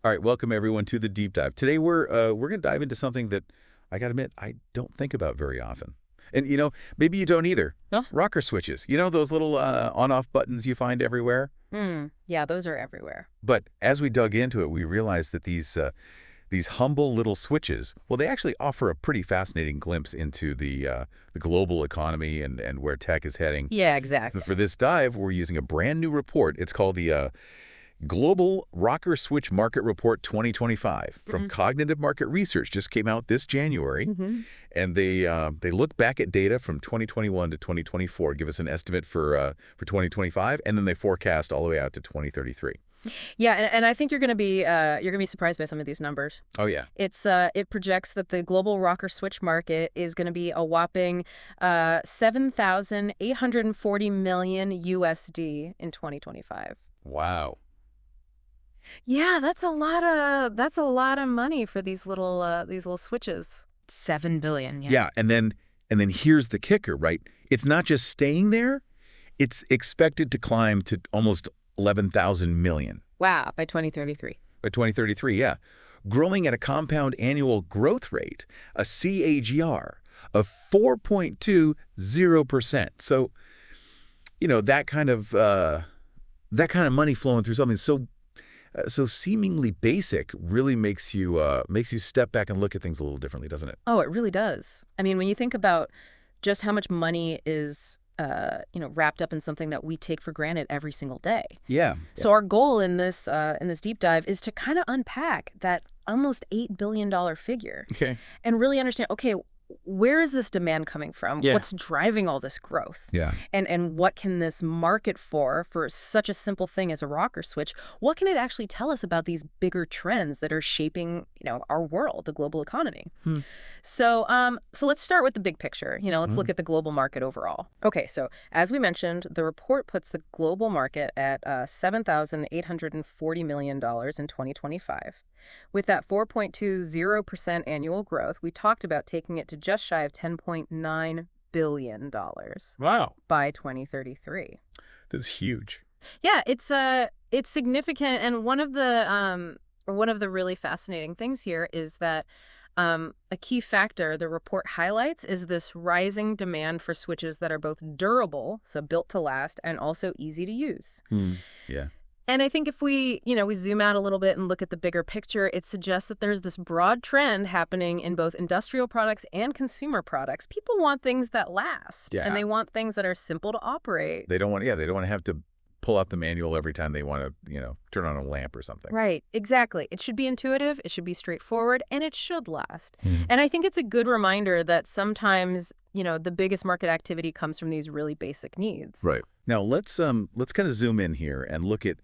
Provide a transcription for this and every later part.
All right, welcome everyone to the deep dive. Today we're going to dive into something that I got to admit I don't think about very often. And maybe you don't either. Huh? Rocker switches. You know those little on-off buttons you find everywhere? Yeah, those are everywhere. But as we dug into it, we realized that these humble little switches, well, they actually offer a pretty fascinating glimpse into the global economy and where tech is heading. Yeah, exactly. For this dive, we're using a brand new report. It's called the Global Rocker Switch Market Report 2025 from Cognitive Market Research. Just came out this January, and they look back at data from 2021 to 2024, give us an estimate for 2025, and then they forecast all the way out to 2033. Yeah, and I think you're gonna be surprised by some of these numbers. Oh yeah, It projects that the global rocker switch market is going to be a whopping 7,840 million USD in 2025. wow. Yeah, that's a lot of money for these little switches. 7 billion. Yeah. Yeah, and then here's the kicker, right? It's not just staying there; it's expected to climb to almost 11,000 million Wow, by 2033. by 2033. Yeah, growing at a compound annual growth rate, a CAGR of 4.20%. So, that kind of money flowing through something so seemingly basic really makes you step back and look at things a little differently, doesn't it? Oh, it really does. I mean, when you think about just how much money is, wrapped up in something that we take for granted every single day. Yeah. So our goal in this deep dive is to kind of unpack that almost $8 billion figure Okay. and really understand, okay, where is this demand coming from? Yeah. What's driving all this growth? Yeah. And what can this market for such a simple thing as a rocker switch? What can it actually tell us about these bigger trends that are shaping, our world, the global economy? So let's start with the big picture. Let's look at the global market overall. Okay, so as we mentioned, the report puts the global market at $7,840 million in 2025. With that 4.20% annual growth, we talked about taking it to just shy of $10.9 billion Wow. by 2033. That's huge. Yeah, it's significant, and one of the really fascinating things here is that a key factor the report highlights is this rising demand for switches that are both durable, so built to last, and also easy to use. Yeah. And I think if we zoom out a little bit and look at the bigger picture, it suggests that there's this broad trend happening in both industrial products and consumer products. People want things that last, Yeah. and they want things that are simple to operate. They don't want to have to pull out the manual every time they want to, turn on a lamp or something. Right, exactly. It should be intuitive, it should be straightforward, and it should last. And I think it's a good reminder that sometimes, the biggest market activity comes from these really basic needs. Right. Now let's kind of zoom in here and look at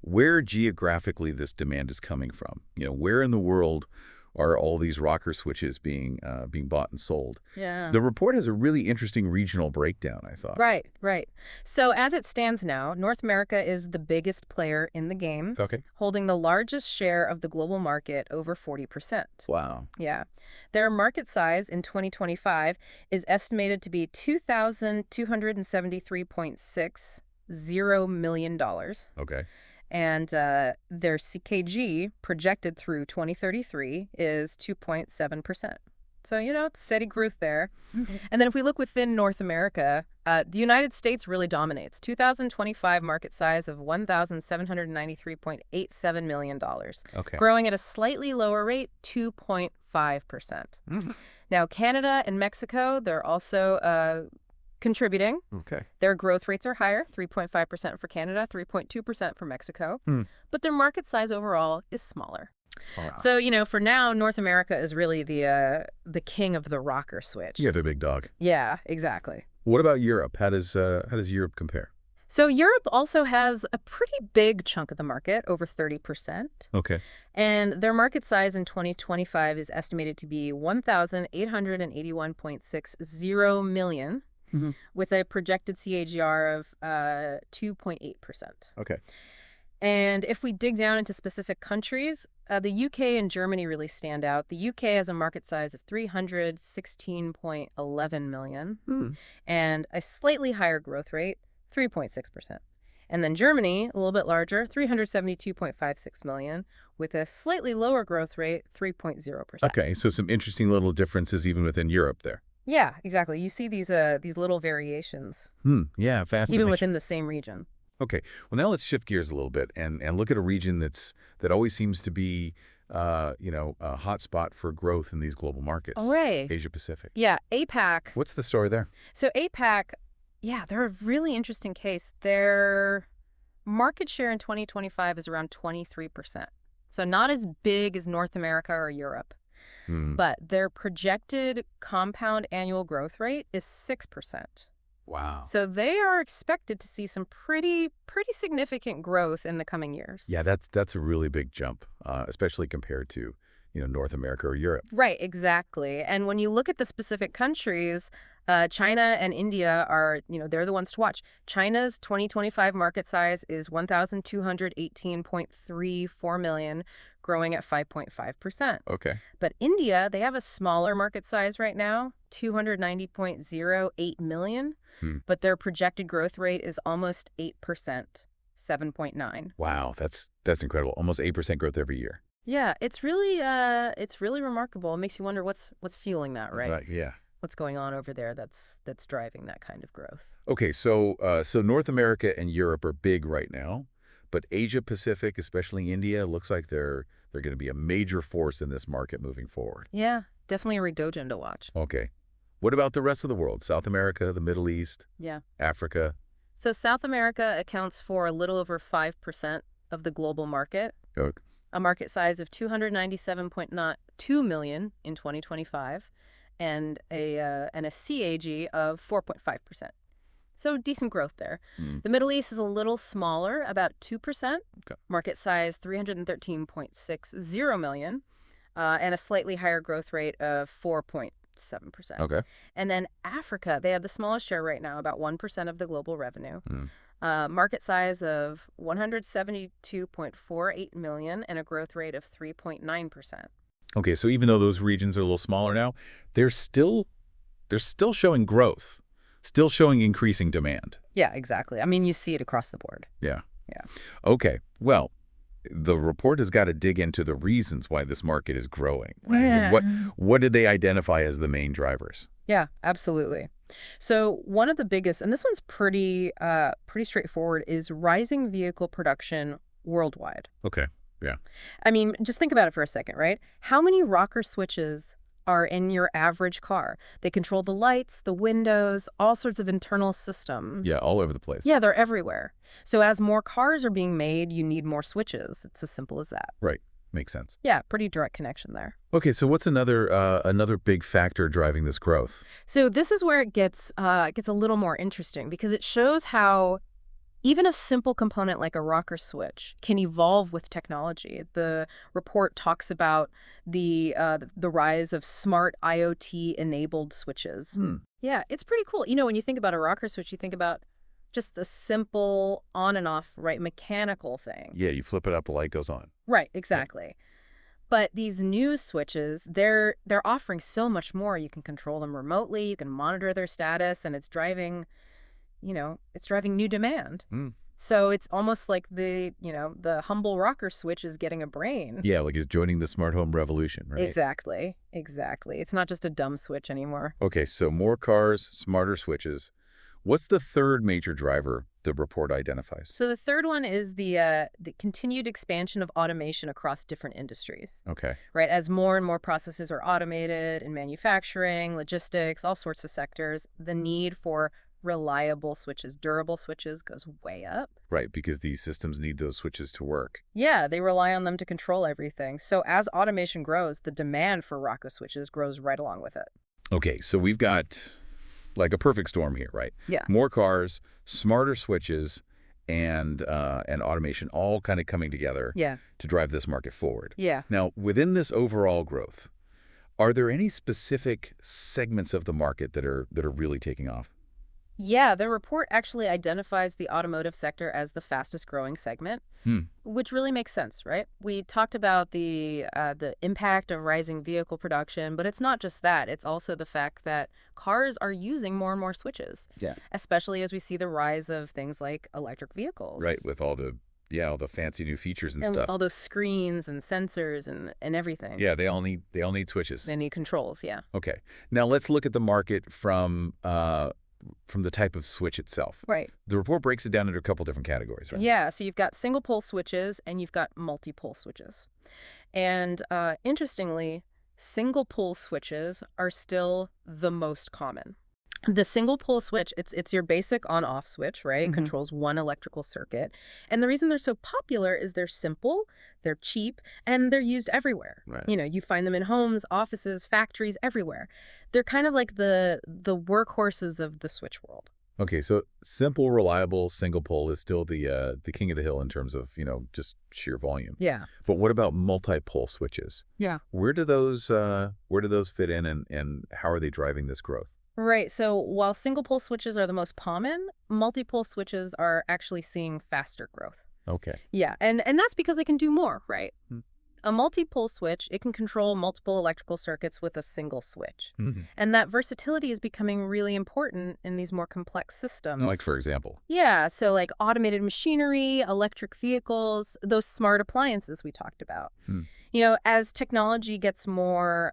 where geographically this demand is coming from. Where in the world are all these rocker switches being bought and sold? Yeah. The report has a really interesting regional breakdown, I thought. Right, right. So as it stands now, North America is the biggest player in the game, Okay. holding the largest share of the global market, over 40%. Wow. Yeah. Their market size in 2025 is estimated to be $2,273.60 million. Okay. And their CKG projected through 2033 is 2.7%. So, steady growth there. And then if we look within North America, the United States really dominates. 2025 market size of $1,793.87 million, Okay. growing at a slightly lower rate, 2.5%. Now, Canada and Mexico, they're also contributing. Okay. Their growth rates are higher, 3.5% for Canada, 3.2% for Mexico. Hmm. But their market size overall is smaller. All right. So, for now, North America is really the king of the rocker switch. Yeah, the big dog. Yeah, exactly. What about Europe? How does Europe compare? So Europe also has a pretty big chunk of the market, over 30%. Okay. And their market size in 2025 is estimated to be 1,881.60 million, with a projected CAGR of 2.8%. Okay. And if we dig down into specific countries, the UK and Germany really stand out. The UK has a market size of 316.11 million and a slightly higher growth rate, 3.6%. And then Germany, a little bit larger, 372.56 million, with a slightly lower growth rate, 3.0%. Okay, so some interesting little differences even within Europe there. Yeah, exactly. You see these little variations, Yeah, even fascinating. within the same region. Okay, well now let's shift gears a little bit and look at a region that always seems to be, a hot spot for growth in these global All markets, right. Asia Pacific. Yeah, APAC. What's the story there? So APAC, yeah, they're a really interesting case. Their market share in 2025 is around 23%. So not as big as North America or Europe, Hmm. but their projected compound annual growth rate is 6%. Wow. So they are expected to see some pretty significant growth in the coming years. Yeah, that's a really big jump, especially compared to, North America or Europe. Right, exactly. And when you look at the specific countries, China and India are, they're the ones to watch. China's 2025 market size is 1,218.34 million, growing at 5.5%. Okay. But India, they have a smaller market size right now, 290.08 million, Hmm. but their projected growth rate is almost 8%, 7.9. Wow, that's incredible. Almost 8% growth every year. Yeah, it's really remarkable. It makes you wonder what's fueling that, right? Yeah. What's going on over there that's driving that kind of growth. Okay, so North America and Europe are big right now, but Asia Pacific, especially India, looks like they're going to be a major force in this market moving forward. Yeah, definitely a dojo to watch. Okay. What about the rest of the world? South America, the Middle East, Yeah. Africa? So South America accounts for a little over 5% of the global market, Oh, a market size of 297.2 million in 2025, and a CAG of 4.5%. So decent growth there. The Middle East is a little smaller, about 2%. Okay. Market size 313.60 million, and a slightly higher growth rate of 4.7%. Okay. And then Africa, they have the smallest share right now, about 1% of the global revenue. Market size of 172.48 million and a growth rate of 3.9%. Okay, so even though those regions are a little smaller now, they're still showing growth, still showing increasing demand. Yeah, exactly. I mean, you see it across the board. Yeah. Yeah. Okay. Well, the report has got to dig into the reasons why this market is growing. Right? Yeah. What did they identify as the main drivers? Yeah, absolutely. So one of the biggest, and this one's pretty straightforward, is rising vehicle production worldwide. Okay. Yeah. I mean, just think about it for a second, right? How many rocker switches are in your average car? They control the lights, the windows, all sorts of internal systems. Yeah, all over the place. Yeah, they're everywhere. So as more cars are being made, you need more switches. It's as simple as that. Right. Makes sense. Yeah, pretty direct connection there. Okay, so what's another big factor driving this growth? So this is where it gets a little more interesting because it shows how even a simple component like a rocker switch can evolve with technology. The report talks about the rise of smart IoT-enabled switches. Yeah, it's pretty cool. When you think about a rocker switch, you think about just a simple on and off, right, mechanical thing. Yeah, you flip it up, the light goes on. Right, exactly. But these new switches, they're offering so much more. You can control them remotely, you can monitor their status, and it's driving new demand. So it's almost like the humble rocker switch is getting a brain. Yeah, like it's joining the smart home revolution, right? Exactly. It's not just a dumb switch anymore. Okay, so more cars, smarter switches. What's the third major driver the report identifies? So the third one is the continued expansion of automation across different industries. Okay. Right, as more and more processes are automated in manufacturing, logistics, all sorts of sectors, the need for reliable switches, durable switches goes way up. Right, because these systems need those switches to work. Yeah, they rely on them to control everything. So as automation grows, the demand for rocker switches grows right along with it. Okay, so we've got like a perfect storm here, right? Yeah. More cars, smarter switches, and automation all kind of coming together to drive this market forward. Yeah. Now, within this overall growth, are there any specific segments of the market that are really taking off? Yeah, the report actually identifies the automotive sector as the fastest growing segment, which really makes sense, right? We talked about the impact of rising vehicle production, but it's not just that. It's also the fact that cars are using more and more switches, especially as we see the rise of things like electric vehicles. Right, with all the Yeah, all the fancy new features and And stuff. all those screens and sensors and everything. Yeah, they all need switches. They need controls, yeah. Okay. Now let's look at the market from the type of switch itself. Right. The report breaks it down into a couple different categories, right? Yeah, so you've got single pole switches and you've got multi-pole switches. And interestingly, single pole switches are still the most common. The single pole switch, it's your basic on-off switch, right? It controls one electrical circuit. And the reason they're so popular is they're simple, they're cheap, and they're used everywhere. Right. You know, you find them in homes, offices, factories, everywhere. They're kind of like the workhorses of the switch world. Okay, so simple, reliable, single pole is still the king of the hill in terms of, just sheer volume. Yeah. But what about multi-pole switches? Yeah. Where do those fit in and how are they driving this growth? Right. So while single pole switches are the most common, multi-pole switches are actually seeing faster growth. Okay. Yeah. And that's because they can do more, right? Hmm. A multi-pole switch, it can control multiple electrical circuits with a single switch. Mm-hmm. And that versatility is becoming really important in these more complex systems. Like, for example? Yeah. So like automated machinery, electric vehicles, those smart appliances we talked about. Hmm. You know, as technology gets more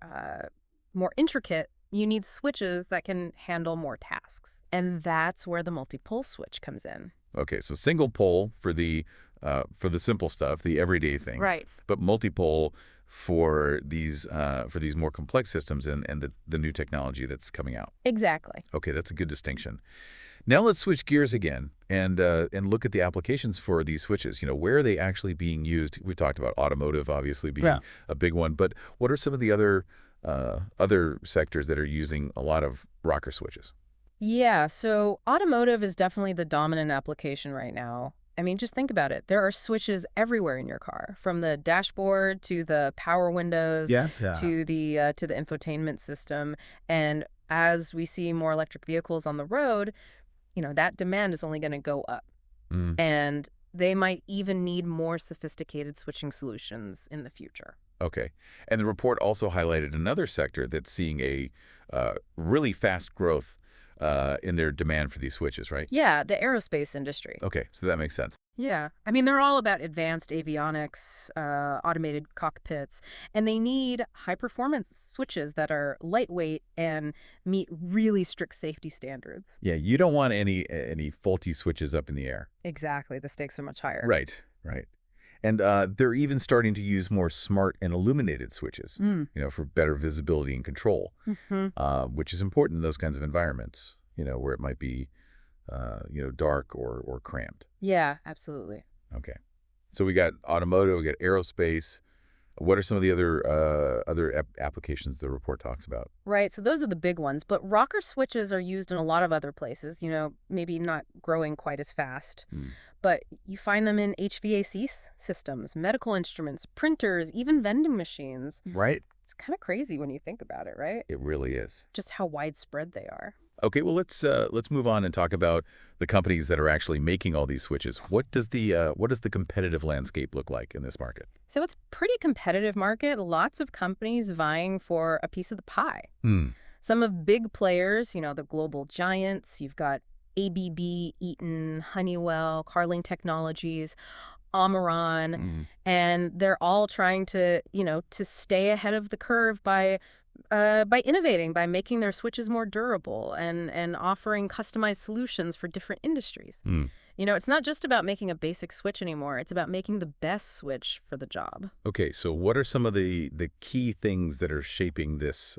intricate, you need switches that can handle more tasks. And that's where the multi-pole switch comes in. Okay, so single pole for the simple stuff, the everyday thing. Right. But multi-pole for these more complex systems and the new technology that's coming out. Exactly. Okay, that's a good distinction. Now let's switch gears again and look at the applications for these switches. Where are they actually being used? We've talked about automotive obviously being a big one, but what are some of the other sectors that are using a lot of rocker switches? Yeah, so automotive is definitely the dominant application right now. I mean, just think about it. There are switches everywhere in your car, from the dashboard to the power windows to the infotainment system. And as we see more electric vehicles on the road, that demand is only going to go up. Mm. And they might even need more sophisticated switching solutions in the future. Okay. And the report also highlighted another sector that's seeing a really fast growth in their demand for these switches, right? Yeah, the aerospace industry. Okay, so that makes sense. Yeah. I mean, they're all about advanced avionics, automated cockpits, and they need high-performance switches that are lightweight and meet really strict safety standards. Yeah, you don't want any faulty switches up in the air. Exactly. The stakes are much higher. Right, right. And they're even starting to use more smart and illuminated switches, for better visibility and control, which is important in those kinds of environments, where it might be, dark or cramped. Yeah, absolutely. Okay. So we got automotive, we got aerospace. What are some of the other applications the report talks about? Right, so those are the big ones. But rocker switches are used in a lot of other places, maybe not growing quite as fast. But you find them in HVAC systems, medical instruments, printers, even vending machines. Right. It's kind of crazy when you think about it, right? It really is. Just how widespread they are. Okay, well let's move on and talk about the companies that are actually making all these switches. What does the competitive landscape look like in this market? So it's a pretty competitive market. Lots of companies vying for a piece of the pie. Some of big players, the global giants. You've got ABB, Eaton, Honeywell, Carling Technologies, Omron, and they're all trying to stay ahead of the curve by innovating, by making their switches more durable and offering customized solutions for different industries. It's not just about making a basic switch anymore. It's about making the best switch for the job. Okay, so what are some of the key things that are shaping this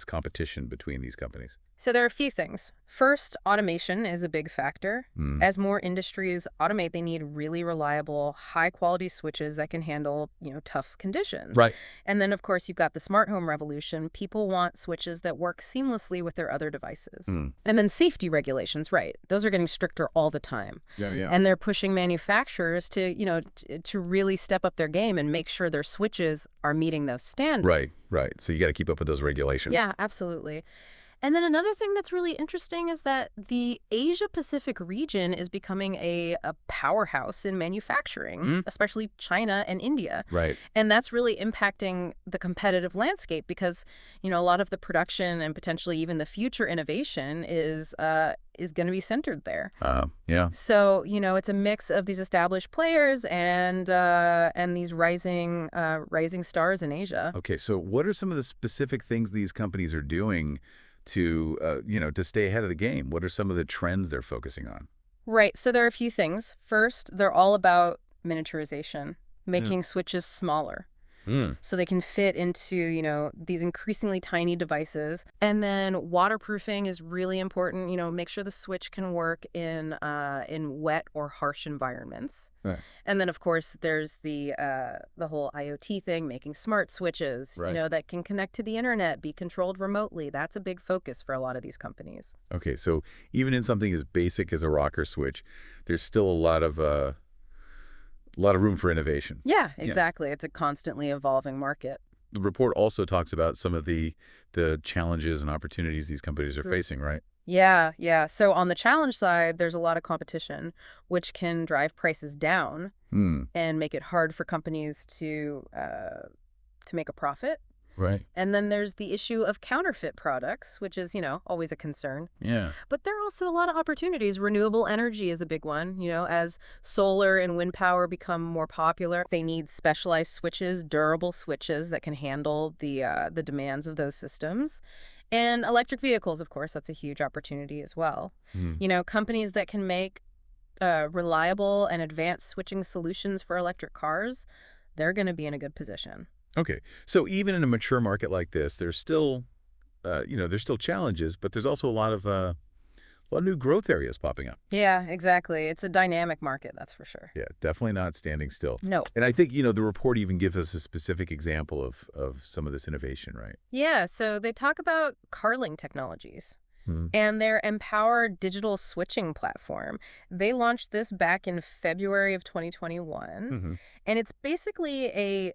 competition between these companies? So there are a few things. First, automation is a big factor. As more industries automate, they need really reliable, high-quality switches that can handle, tough conditions. Right. And then, of course, you've got the smart home revolution. People want switches that work seamlessly with their other devices. And then safety regulations, right? Those are getting stricter all the time. Yeah. And they're pushing manufacturers to, to really step up their game and make sure their switches are meeting those standards. Right. So you got to keep up with those regulations. Yeah, absolutely. And then another thing that's really interesting is that the Asia-Pacific region is becoming a powerhouse in manufacturing, especially China and India. Right. And that's really impacting the competitive landscape because, a lot of the production and potentially even the future innovation is going to be centered there. Yeah. So, it's a mix of these established players and these rising stars in Asia. Okay, so what are some of the specific things these companies are doing to, to stay ahead of the game? What are some of the trends they're focusing on? Right. So there are a few things. First, they're all about miniaturization, Yeah. making switches smaller Mm. so they can fit into, these increasingly tiny devices. And then waterproofing is really important. Make sure the switch can work in wet or harsh environments. Right. And then, of course, there's the whole IoT thing, making smart switches, Right. that can connect to the internet, be controlled remotely. That's a big focus for a lot of these companies. Okay, so even in something as basic as a rocker switch, there's still a lot of room for innovation. Yeah, Yeah. exactly. It's a constantly evolving market. The report also talks about some of the challenges and opportunities these companies are facing, right? Yeah, yeah. So on the challenge side, there's a lot of competition, which can drive prices down Hmm. and make it hard for companies to make a profit. Right. And then there's the issue of counterfeit products, which is, always a concern. Yeah. But there are also a lot of opportunities. Renewable energy is a big one. As solar and wind power become more popular, they need specialized switches, durable switches that can handle the demands of those systems. And electric vehicles, of course, that's a huge opportunity as well. Hmm. Companies that can make reliable and advanced switching solutions for electric cars, they're going to be in a good position. Okay, so even in a mature market like this, there's still, there's still challenges, but there's also a lot of new growth areas popping up. Yeah, exactly. It's a dynamic market, that's for sure. Yeah, definitely not standing still. No. And I think, the report even gives us a specific example of some of this innovation, right? Yeah, so they talk about Carling Technologies Hmm. and their Empower digital switching platform. They launched this back in February of 2021, Mm-hmm. and it's basically a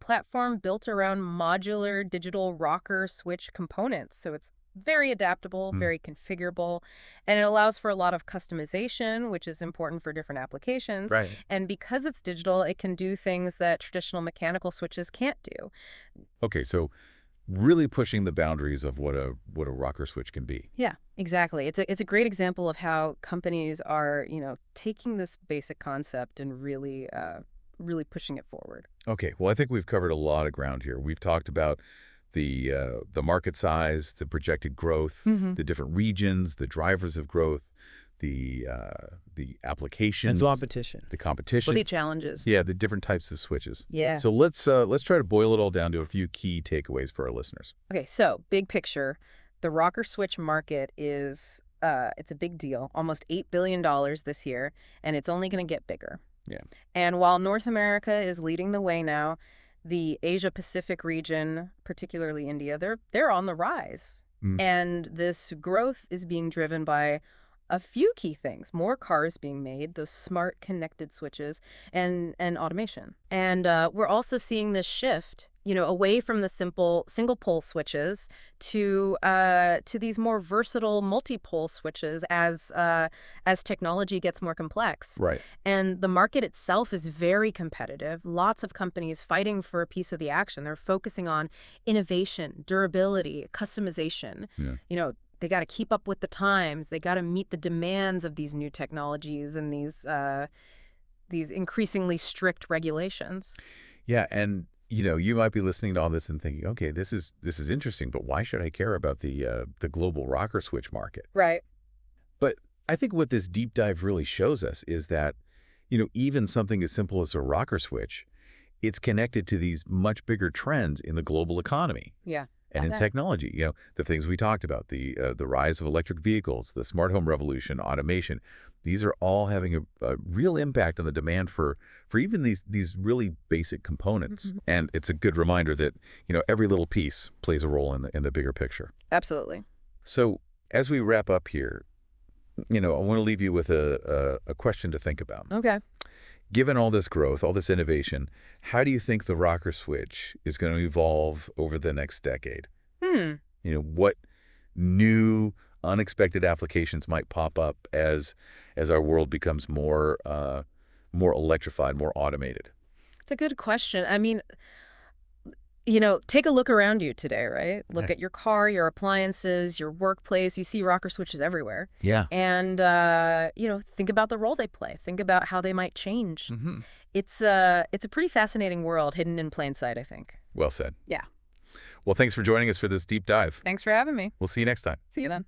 platform built around modular digital rocker switch components. So it's very adaptable, very configurable, and it allows for a lot of customization, which is important for different applications. Right. And because it's digital, it can do things that traditional mechanical switches can't do. Okay, so really pushing the boundaries of what a rocker switch can be. Yeah, exactly. It's a great example of how companies are, taking this basic concept and really pushing it forward. Okay, well, I think we've covered a lot of ground here. We've talked about the market size, the projected growth, the different regions, the drivers of growth, the applications, And competition. the competition. What are the challenges? Yeah, the different types of switches. Yeah. So let's try to boil it all down to a few key takeaways for our listeners. Okay, so big picture, the rocker switch market is it's a big deal, almost $8 billion this year, and it's only going to get bigger. Yeah. And while North America is leading the way now, the Asia Pacific region, particularly India, they're on the rise. Mm. And this growth is being driven by a few key things: more cars being made, those smart connected switches, and automation. And we're also seeing this shift, away from the simple single pole switches to these more versatile multi-pole switches as technology gets more complex. Right. And the market itself is very competitive. Lots of companies fighting for a piece of the action. They're focusing on innovation, durability, customization. Yeah. They got to keep up with the times. They got to meet the demands of these new technologies and these increasingly strict regulations. Yeah, and you might be listening to all this and thinking, okay, this is interesting, but why should I care about the global rocker switch market? Right. But I think what this deep dive really shows us is that, even something as simple as a rocker switch, it's connected to these much bigger trends in the global economy. Yeah. And in Okay. technology, the things we talked about, the rise of electric vehicles, the smart home revolution, automation, these are all having a real impact on the demand for even these really basic components. Mhm. And it's a good reminder that, every little piece plays a role in the bigger picture. Absolutely. So as we wrap up here, I want to leave you with a question to think about. Okay. Given all this growth, all this innovation, how do you think the rocker switch is going to evolve over the next decade? Hmm. new, unexpected applications might pop up as our world becomes more more electrified, more automated? It's a good question. I mean, take a look around you today, right? Look at your car, your appliances, your workplace. You see rocker switches everywhere. Yeah. And, think about the role they play. Think about how they might change. Hmm. It's a pretty fascinating world hidden in plain sight, I think. Well said. Yeah. Well, thanks for joining us for this deep dive. Thanks for having me. We'll see you next time. See you then.